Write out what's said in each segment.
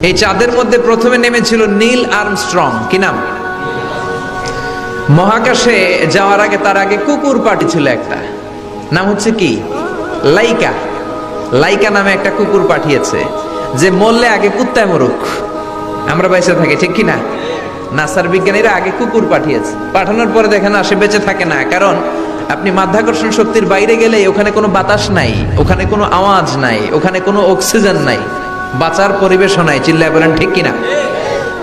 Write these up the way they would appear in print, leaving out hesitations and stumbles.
এই চাঁদের মধ্যে প্রথমে নেমেছিল নীল আর্মস্ট্রং। কি নাম? মহাকাশে যাওয়ার আগে তার আগে কুকুর পার্টি ছিল একটা, নাম হচ্ছে কি লাইকা। লাইকা নামে একটা কুকুর পাঠিয়েছে যে মরলে আগে কুত্তায় মরুক, আমরা বেঁচে থাকি, ঠিক কি না? নাসার বিজ্ঞানীরা আগে কুকুর পাঠিয়েছে, পাঠানোর পরে দেখেন সে বেঁচে থাকে না। কারণ আপনি মাধ্যাকর্ষণ শক্তির বাইরে গেলে ওখানে কোনো বাতাস নাই, ওখানে কোনো আওয়াজ নাই, ওখানে কোনো অক্সিজেন নাই, বাঁচার পরিবেশও নাই। চিল্লায় বলেন ঠিক কিনা?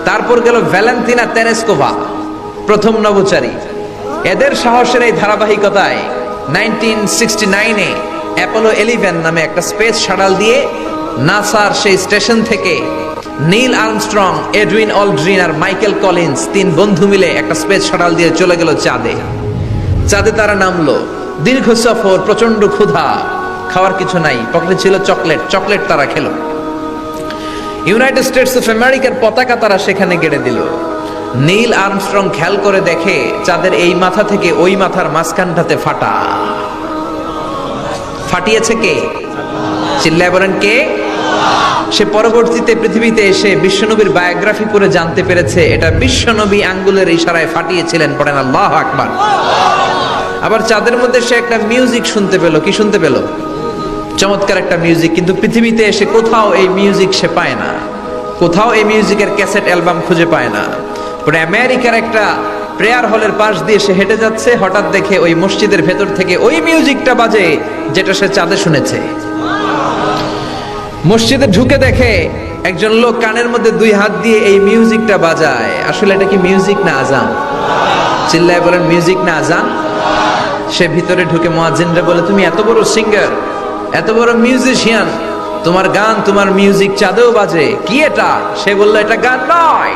তারপর গেল ভ্যালেন্তিনা তেরেস্কোভা, প্রথম নভোচারী। এদের সাহসের এই ধারাবাহিকতায় 1969-এ অ্যাপোলো 11 নামে একটা স্পেস শাটল দিয়ে নাসার সেই স্টেশন থেকে নীল আর্মস্ট্রং, এডউইন অলড্রিন আর মাইকেল কলিন্স তিন বন্ধু মিলে একটা স্পেস শাটল দিয়ে চলে গেল চাঁদে। চাঁদে তারা নামলো, দীর্ঘ সফর, প্রচন্ড ক্ষুধা, খাওয়ার কিছু নাই, পকেটে ছিল চকলেট, চকলেট তারা খেলো। ইউনাইটেড স্টেটস অফ আমেরিকার পতাকা তারা সেখানে গেড়ে দিল। নীল আর্মস্ট্রং খেয়াল করে দেখে চাঁদের এই মাথা থেকে ওই মাথার মাঝখানটাতে ফাটা। ফাটিয়েছে কে? চিল্লায় বলেন কে? সে পরবর্তীতে পৃথিবীতে এসে বিশ্বনবীর বায়োগ্রাফি করে জানতে পেরেছে এটা বিশ্বনবী আঙ্গুলের ইশারায় ফাটিয়েছিলেন। পড়েন আল্লাহু আকবার। আবার চাঁদের মধ্যে সে একটা মিউজিক শুনতে পেল। কি শুনতে পেল? চমৎকার একটা মিউজিক। কিন্তু পৃথিবীতে এসে কোথাও এই মিউজিক সে পায় না, কোথাও এই মিউজিকের ক্যাসেট অ্যালবাম খুঁজে পায় না। পরে আমেরিকার একটা প্রেয়ার হলের পাশ দিয়ে সে হেঁটে যাচ্ছে, হঠাৎ দেখে ওই মসজিদের ভেতর থেকে ওই মিউজিকটা বাজে যেটা সে চাঁদে শুনেছে। মসজিদে ঢুকে দেখে একজন লোক কানের মধ্যে দুই হাত দিয়ে এই মিউজিকটা বাজায়। আসলে এটা কি মিউজিক না আজান? চিল্লায় বলেন মিউজিক না আজান? সে ভিতরে ঢুকে মুয়াজ্জিনরে বলে, তুমি এত বড় সিঙ্গার, এত বড় মিউজিশিয়ান, তোমার গান, তোমার মিউজিক চাঁদেও বাজে, কি এটা? সে বলল, এটা গান নয়,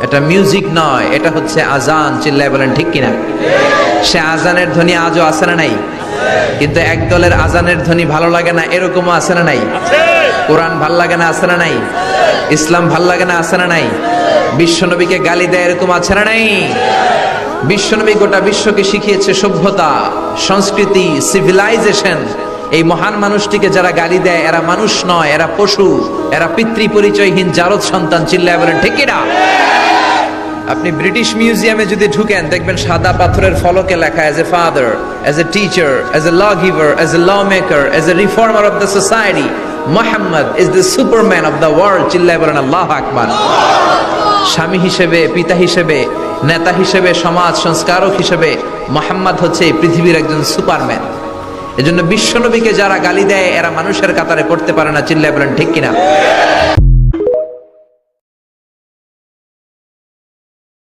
এটা মিউজিক নয়, এটা হচ্ছে আজান। চিল্লায় বলেন ঠিক কিনা? সে আজানের ধ্বনি আজও আছে না নাই? কিন্তু এক দলের আজানের ধ্বনি ভালো লাগে না, এরকমও আছে না নাই? কোরআন ভাল লাগে না, আছে না নাই? ইসলাম ভাল লাগে না, আছে না নাই? বিশ্বনবীকে গালি দেয়, এরকম আছে না নাই? বিশ্বনবী গোটা বিশ্বকে শিখিয়েছে সভ্যতা, সংস্কৃতি, সিভিলাইজেশন। এই মহান মানুষটিকে যারা গালি দেয় এরা মানুষ নয়, এরা পশু, এরা পিতৃ পরিচয়হীন জারদ সন্তান। চিল্লায় বলেন ঠিক কিনা? আপনি ব্রিটিশ মিউজিয়ামে যদি ঢুকেন দেখবেন সাদা পাথরের ফলকে লেখা, as a father, as a teacher, as a law giver, as a law maker, as a reformer of the society, Muhammad is the superman of the world. চিল্লায় বলেন আল্লাহু আকবার। স্বামী হিসেবে, পিতা হিসেবে, নেতা হিসেবে, সমাজ সংস্কারক হিসেবে মুহাম্মদ হচ্ছে এই পৃথিবীর একজন সুপারম্যান। এজন্য বিশ্বনবীকে যারা গালি দেয় এরা মানুষের কাতারে পড়তে পারে না। চিল্লায় বলেন ঠিক কিনা?